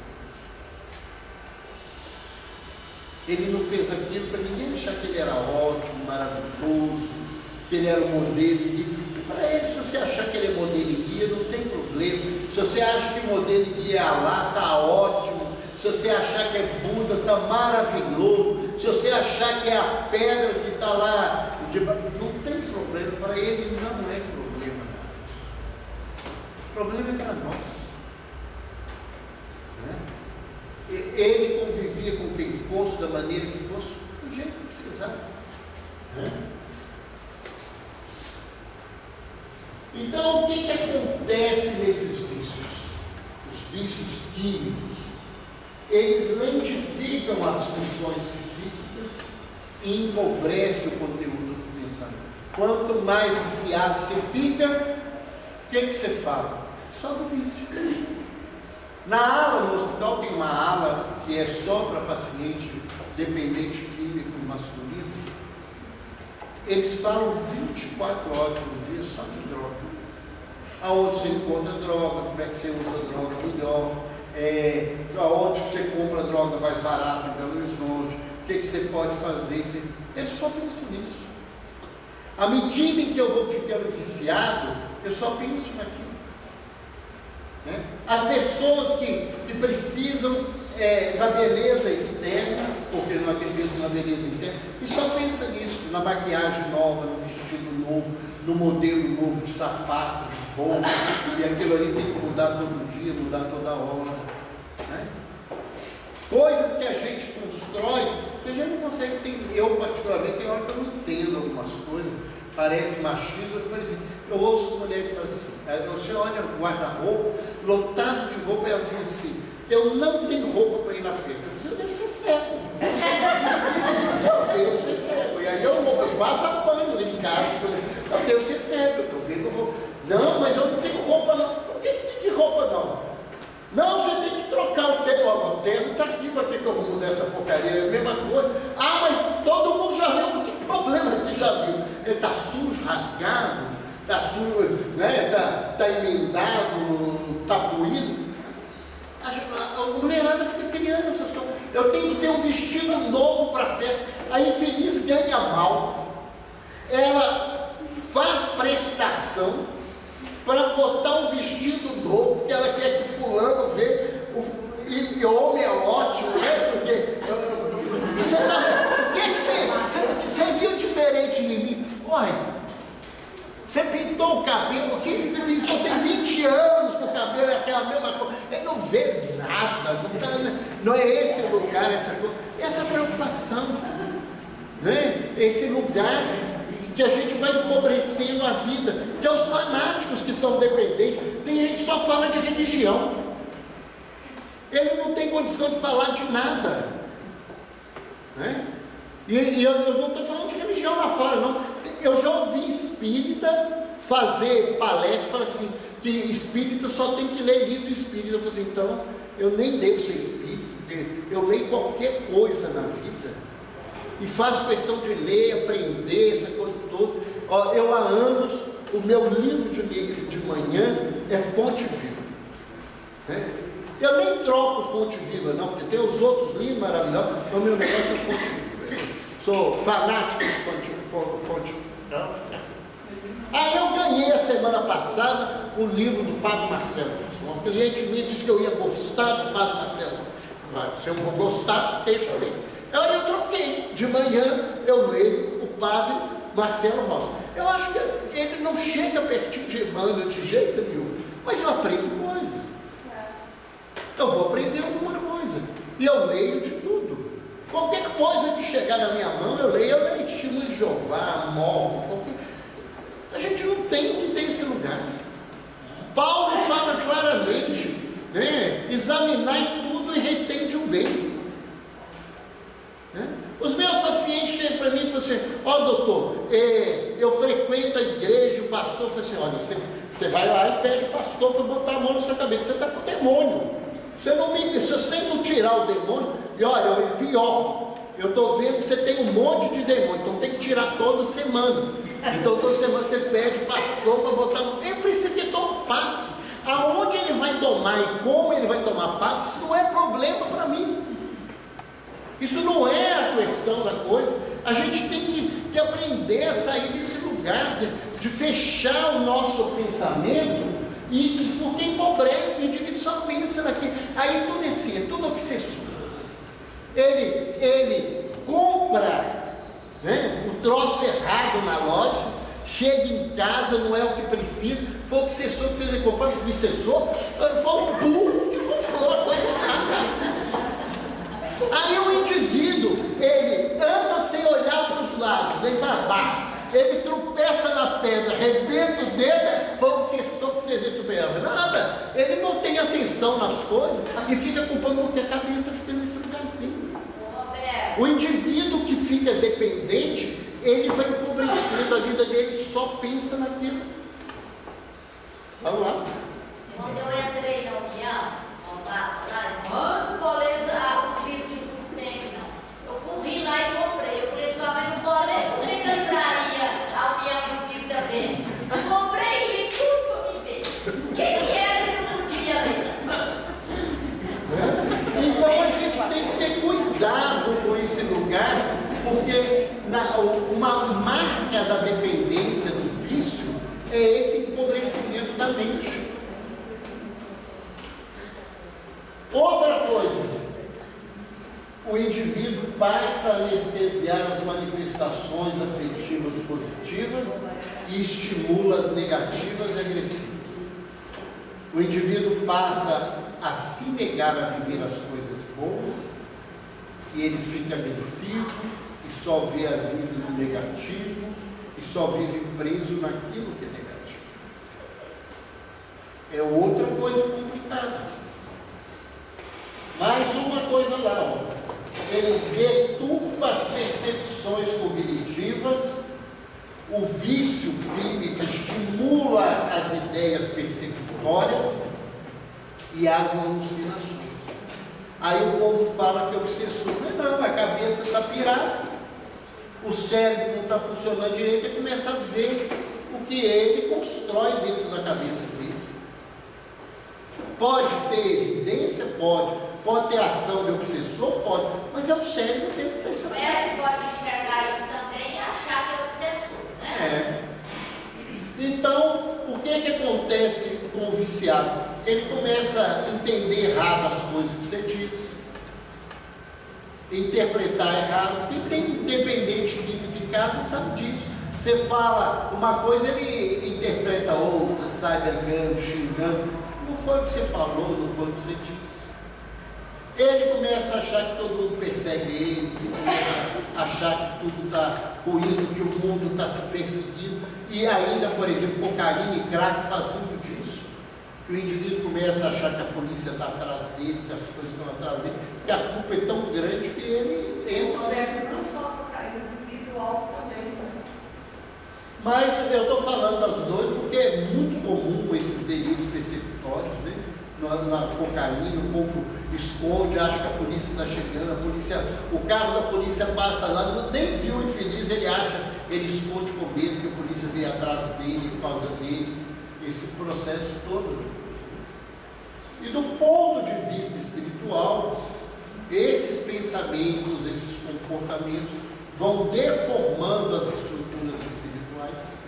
Ele não fez aquilo para ninguém achar que ele era ótimo, maravilhoso, que ele era um modelo e guia. Para ele, se você achar que ele é modelo e guia, não tem problema. Se você acha que modelo e guia é Alá, está ótimo. Se você achar que é Buda, está maravilhoso. Se você achar que é a pedra que está lá, não tem problema. Para ele não é problema. O problema é para nós, né? Ele convivia com quem fosse, da maneira que fosse, do jeito que precisava, né? Então, o que acontece nesses vícios? Os vícios químicos, eles lentificam as funções psíquicas e empobrecem o conteúdo do pensamento. Quanto mais viciado você fica, o que você fala? Só do vício. Na ala, no hospital, tem uma ala que é só para paciente dependente químico masculino. eles falam 24 horas por dia só de droga. Aonde você encontra droga, como é que você usa droga melhor, aonde você compra droga mais barata em Belo Horizonte, o que você pode fazer. Eles só pensam nisso. À medida em que eu vou ficando viciado, eu só penso naquilo. Né? As pessoas que precisam da beleza externa, porque não acreditam na beleza interna, e só pensa nisso, na maquiagem nova, no vestido novo, no modelo novo de sapato, de bolsa, e aquilo ali tem que mudar todo dia, mudar toda hora. Né? Coisas que a gente constrói, que a gente não consegue entender. Eu, particularmente, tem hora que eu não entendo algumas coisas, parece machismo, por exemplo, eu ouço mulheres falar assim, você olha o guarda-roupa, lotado de roupa, e elas dizem assim, eu não tenho roupa para ir na festa. Eu falei, eu devo ser cego. Eu devo ser cego. E aí eu quase apanho ali em casa. Eu devo ser cego, eu estou vendo roupa. Não, mas eu não tenho roupa não. Por que tem roupa não? Não, você tem que trocar o terno. O terno está aqui, para que eu vou mudar essa porcaria? É a mesma coisa. Ah, mas todo mundo já viu. Que problema que já viu? Ele está sujo, rasgado, está sujo, né? Está emendado, está poído. A mulherada fica criando essas coisas. Eu tenho que ter um vestido novo para a festa. A infeliz ganha mal. Ela faz prestação para botar um vestido novo, porque ela quer que fulano vê. E homem é ótimo, né? Porque você tá vendo? O que você viu diferente em mim? Olha. Você pintou o cabelo aqui, pintou, tem 20 anos que o cabelo é aquela mesma coisa. Ele não vê nada, não é esse o lugar, essa preocupação. Né? Esse lugar que a gente vai empobrecendo a vida, que é os fanáticos que são dependentes. Tem gente que só fala de religião. Ele não tem condição de falar de nada. Né? E eu não estou falando de religião lá fora, não. Eu já ouvi espírita fazer palestra, falar assim, que espírita só tem que ler livro espírita. Eu falei assim, então, eu nem devo ser espírita, porque eu leio qualquer coisa na vida, e faço questão de ler, aprender, essa coisa toda. Ó, eu há anos, o meu livro de manhã é Fonte Viva. Né? Eu nem troco Fonte Viva, não, porque tem os outros livros maravilhosos, mas o meu negócio é Fonte Viva. Sou fanático de Fonte Viva. Aí eu ganhei a semana passada o livro do Padre Marcelo. Um cliente me disse que eu ia gostar do Padre Marcelo. Se eu vou gostar, deixa eu ler. Aí eu troquei. De manhã eu leio o Padre Marcelo Rossi. Eu acho que ele não chega pertinho de Emmanuel de jeito nenhum, mas eu aprendo coisas. Eu vou aprender alguma coisa. E eu leio de tudo. Qualquer coisa que chegar na minha mão, eu leio Testemunho de Jeová, Mormon, qualquer... A gente não tem que ter esse lugar. Paulo fala claramente, né? Examinai tudo e retende o bem. Né? Os meus pacientes chegam para mim e falam assim, ó doutor, eu frequento a igreja, o pastor fala assim, olha, você vai lá e pede o pastor para botar a mão na sua cabeça, você está com demônio. Se você não tirar o demônio, e olha, é pior, eu estou vendo que você tem um monte de demônio, então tem que tirar toda semana. Então toda semana você pede o pastor para botar. É preciso que tome passe. Aonde ele vai tomar e como ele vai tomar passe, isso não é problema para mim. Isso não é a questão da coisa. A gente tem que aprender a sair desse lugar, de fechar o nosso pensamento. E porque empobrece, o indivíduo só pensa naquilo. Aí tudo é assim, é tudo obsessor. Ele compra, né, o troço errado na loja, chega em casa, não é o que precisa. Foi o obsessor que fez ele comprar, o obsessor foi um burro que comprou a coisa errada. Aí o indivíduo, ele anda sem olhar para os lados, nem para baixo. Ele tropeça na pedra, arrebenta o dedo, foi o obsessor que fez ele tropeçar. Nada, ele não tem atenção nas coisas e fica culpando porque a cabeça fica nesse lugarzinho. O indivíduo que fica dependente, ele vai empobrecendo, a vida dele só pensa naquilo. Vamos lá. Quando eu entrei na União, atrás, mano, beleza, os livros não tem, não. Eu corri lá e comprei. Eu falei, sua mãe não pode ler, por que eu entraria ter cuidado com esse lugar, porque uma marca da dependência do vício é esse empobrecimento da mente. Outra coisa, o indivíduo passa a anestesiar as manifestações afetivas positivas e estimula as negativas e agressivas. O indivíduo passa a se negar a viver as coisas boas e ele fica agressivo e só vê a vida no negativo e só vive preso naquilo que é negativo. É outra coisa complicada. Mais uma coisa lá, ó. Ele deturpa as percepções cognitivas, o vício químico estimula as ideias perceptórias e as alucinações. Aí o povo fala que é obsessor. Não, a cabeça está pirada, o cérebro não está funcionando direito e começa a ver o que ele constrói dentro da cabeça dele. Pode ter evidência? Pode ter ação de obsessor? Pode, mas é o cérebro dele que está O sabendo. médico pode enxergar isso também e achar que é obsessor, né? Então, o que acontece com o viciado? Ele começa a entender errado as coisas que você diz, interpretar errado. Quem tem independente químico em casa sabe disso. Você fala uma coisa, ele interpreta outra, sai brigando, xingando. Não foi o que você falou, não foi o que você disse. Ele começa a achar que todo mundo persegue ele, ele começa a achar que tudo está ruim, que o mundo está se perseguindo. E ainda, por exemplo, cocaína e crack faz muito disso. Que o indivíduo começa a achar que a polícia está atrás dele, que as coisas estão atrás dele, que a culpa é tão grande que ele entra nessa. Não só cocaína, individual também, né? Mas eu estou falando das duas porque é muito comum esses delírios perceptórios, né? Na cocaína, o povo esconde, acha que a polícia está chegando, o carro da polícia passa lá, nem viu o infeliz, ele acha, ele esconde com medo que a polícia veio atrás dele, por causa dele, esse processo todo. E do ponto de vista espiritual, esses pensamentos, esses comportamentos vão deformando as estruturas espirituais,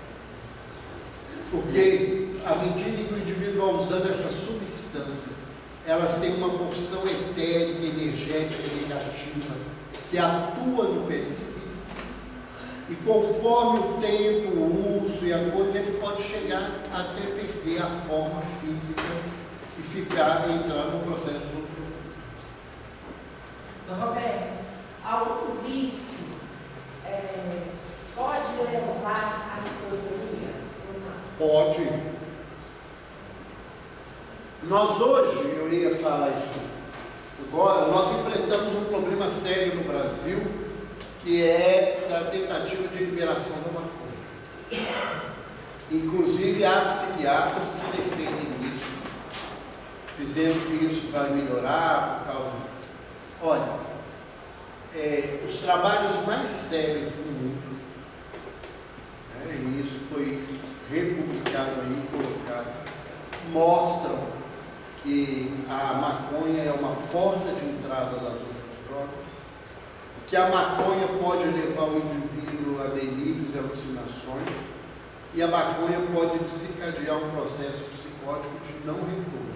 porque à medida que o indivíduo vai usando essas substâncias, elas têm uma porção etérica, energética negativa que atua no perispírito. E conforme o tempo, o uso e a coisa, ele pode chegar até perder a forma física e entrar no processo outro. Roberto, algum vício pode levar à esquizofrenia? Pode. Nós hoje, eu ia falar isso agora, nós enfrentamos um problema sério no Brasil, que é da tentativa de liberação da maconha. Inclusive há psiquiatras que defendem isso, dizendo que isso vai melhorar por causa. Olha, os trabalhos mais sérios do mundo, e isso foi republicado aí, colocado, mostram que a maconha é uma porta de entrada das outras drogas, que a maconha pode levar o indivíduo a delírios e alucinações, e a maconha pode desencadear um processo psicótico de não retorno.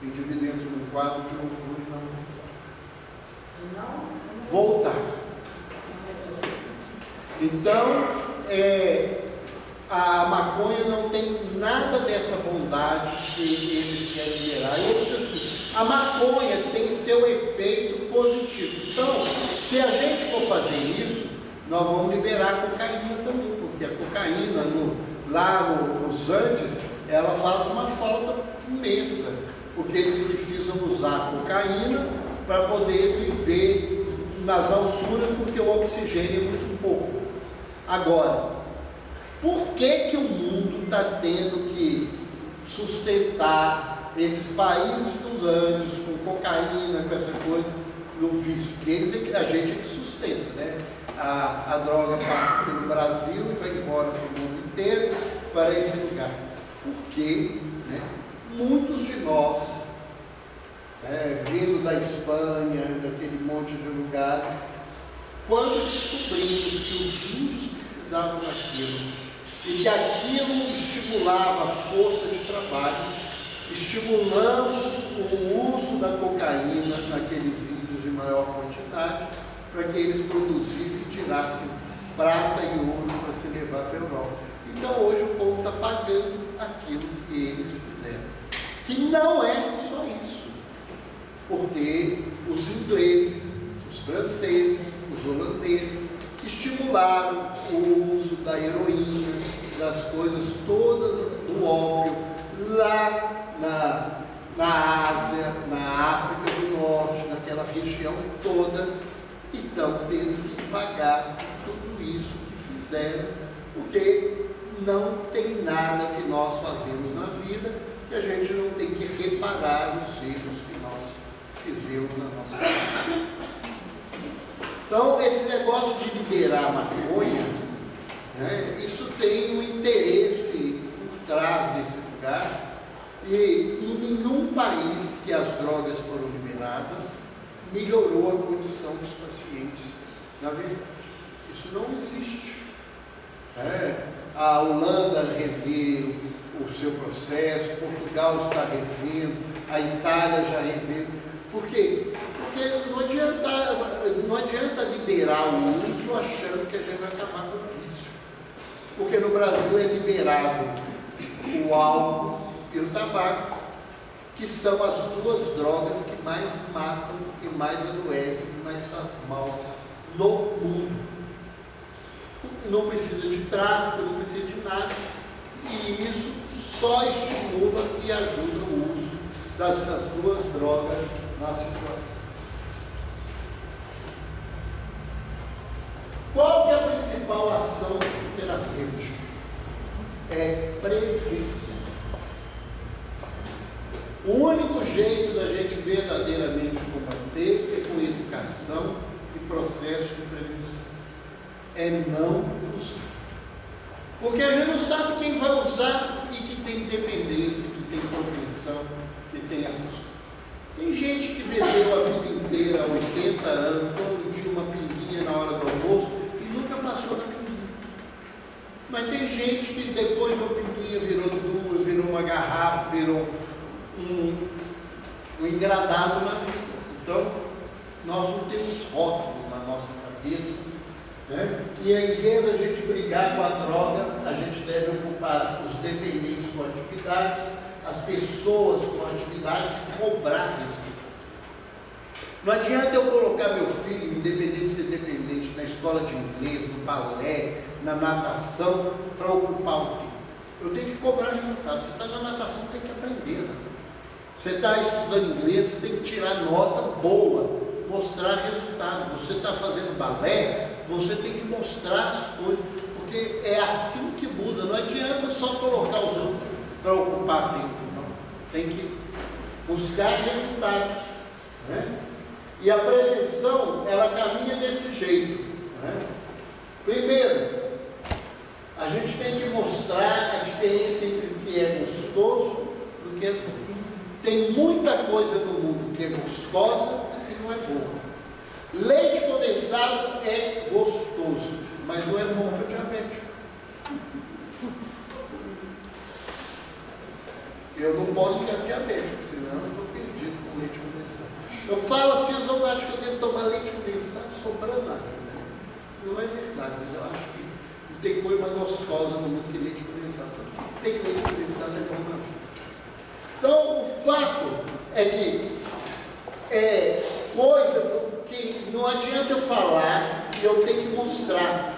O indivíduo entra num quadro de loucura e não voltar. Então, a maconha não tem nada dessa bondade que eles querem liberar. Eles, assim, a maconha tem seu efeito positivo. Então, se a gente for fazer isso, nós vamos liberar a cocaína também, porque a cocaína, nos Andes, ela faz uma falta imensa, porque eles precisam usar a cocaína para poder viver nas alturas, porque o oxigênio é muito pouco. Agora, por que o mundo está tendo que sustentar esses países dos Andes com cocaína, com essa coisa, no vício? Eles, a gente é que sustenta, né? A droga passa pelo Brasil e vai embora para o mundo inteiro, para esse lugar. Porque, né, muitos de nós, vindo da Espanha, daquele monte de Quando descobrimos que os índios precisavam daquilo e que aquilo estimulava a força de trabalho, estimulamos o uso da cocaína naqueles índios de maior quantidade, para que eles produzissem e tirassem prata e ouro para se levar para a Europa. Então hoje o povo está pagando aquilo que eles fizeram. Que não é só isso, porque os ingleses, os franceses, os holandeses estimularam o uso da heroína, das coisas todas do ópio, lá na Ásia, na África do Norte, naquela região toda, e estão tendo que pagar tudo isso que fizeram, porque não tem nada que nós fazemos na vida que a gente não tem que reparar os erros que nós fizemos na nossa vida. Então, esse negócio de liberar a maconha, né, isso tem um interesse por trás desse lugar, e em nenhum país que as drogas foram liberadas melhorou a condição dos pacientes. Na verdade, isso não existe. A Holanda revê o seu processo, Portugal está revendo, a Itália já revê. Por quê? Porque não adianta liberar o uso achando que a gente vai acabar com o vício. Porque no Brasil é liberado o álcool e o tabaco, que são as duas drogas que mais matam e mais adoecem e mais fazem mal no mundo. Não precisa de tráfico, não precisa de nada, e isso só estimula e ajuda o uso dessas duas drogas na situação. Qual que é a principal ação terapêutica? É prevenção. O único jeito da gente verdadeiramente combater é com educação e processo de prevenção. É não usar. Porque a gente não sabe quem vai usar e que tem dependência, que tem propensão, que tem essas coisas. Tem gente que bebeu a vida inteira, 80 anos, todo dia uma pinguinha na hora do almoço e nunca passou da pinguinha. Mas tem gente que depois de uma pinguinha virou duas, virou uma garrafa, virou um engradado na vida. Então, nós não temos rótulo na nossa cabeça, né? E ao invés da gente brigar com a droga, a gente deve ocupar os dependentes com atividades, as pessoas com atividades e cobrar resultado. Não adianta eu colocar meu filho, independente de ser dependente, na escola de inglês, no balé, na natação, para ocupar um tempo. Eu tenho que cobrar resultado. Você está na natação, tem que aprender, né? Você está estudando inglês, você tem que tirar nota boa, mostrar resultados. Você está fazendo balé, você tem que mostrar as coisas, porque é assim que muda. Não adianta só colocar os outros para ocupar tempo, não. Tem que buscar resultados, né? E a prevenção, ela caminha desse jeito, né? Primeiro, a gente tem que mostrar a diferença entre o que é gostoso e o que é bom. Tem muita coisa no mundo que é gostosa e que não é boa. Leite condensado é gostoso, mas não é bom para o diabético. Eu não posso ficar diabético, senão eu estou perdido com leite condensado. Eu falo assim, os outros acham que eu devo tomar leite condensado sobrando na vida. Não é verdade, mas eu acho que não tem coisa mais gostosa no mundo que leite condensado. Tem que leite condensado é bom na vida. Então, o fato é que é coisa que não adianta eu falar e eu tenho que mostrar.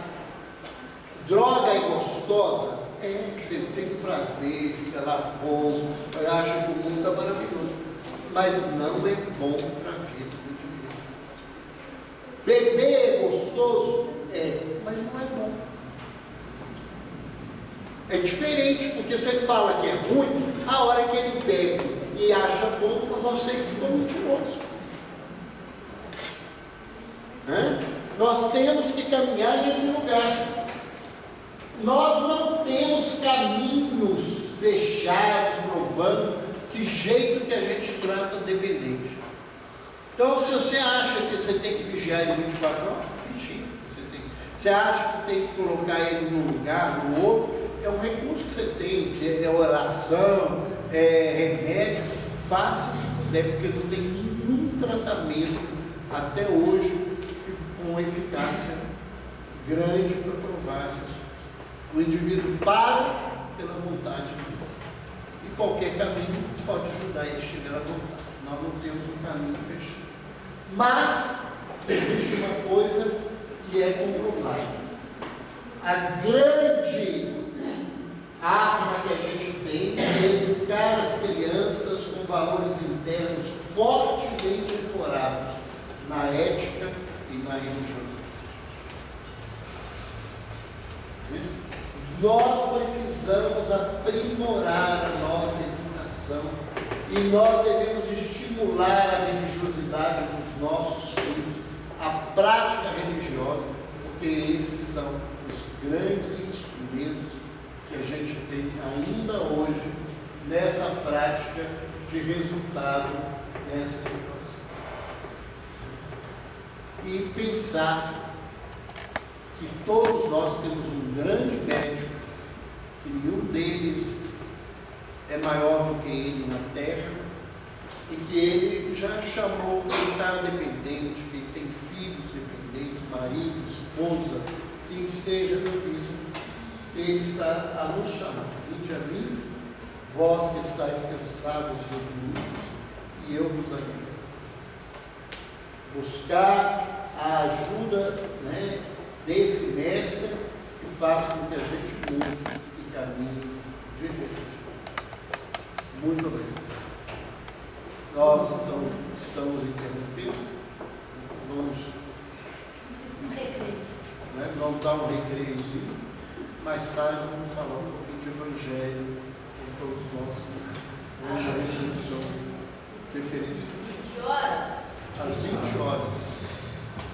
Droga é gostosa? É, você tem prazer, fica lá bom, acha que o mundo está maravilhoso. Mas não é bom para a vida do indivíduo. Beber é gostoso? É, mas não é bom. É diferente, porque você fala que é ruim, a hora que ele bebe e acha bom, você ficou mentiroso. Né? Nós temos que caminhar nesse lugar. Nós não temos caminhos fechados, provando que jeito que a gente trata o dependente. Então, se você acha que você tem que vigiar em 24 horas, mentira. Você acha que tem que colocar ele num lugar, no outro, é um recurso que você tem, que é oração, é remédio, faça o que puder, porque não tem nenhum tratamento até hoje com eficácia grande para provar essas coisas. O indivíduo para pela vontade dele. E qualquer caminho pode ajudar ele a chegar à vontade. Nós não temos um caminho fechado. Mas existe uma coisa que é comprovada. A grande arma que a gente tem é educar as crianças com valores internos fortemente ancorados na ética e na religiosidade. Nós precisamos aprimorar a nossa educação e nós devemos estimular a religiosidade dos nossos filhos, a prática religiosa, porque esses são os grandes instrumentos que a gente tem ainda hoje nessa prática de resultado nessa situação. E pensar que todos nós temos um grande médico, que nenhum deles é maior do que ele na terra, e que ele já chamou quem está dependente, quem tem filhos dependentes, marido, esposa, quem seja da vida, ele está a nos chamar. Vinde a mim, vós que estáis cansados e oprimidos, e eu vos aliviarei. Buscar a ajuda, desse mestre que faz com que a gente mude e caminhe de verdade. Muito obrigado. Nós, então, estamos interrompendo. Vamos dar um recreiozinho. Mais tarde, vamos falar um pouquinho de Evangelho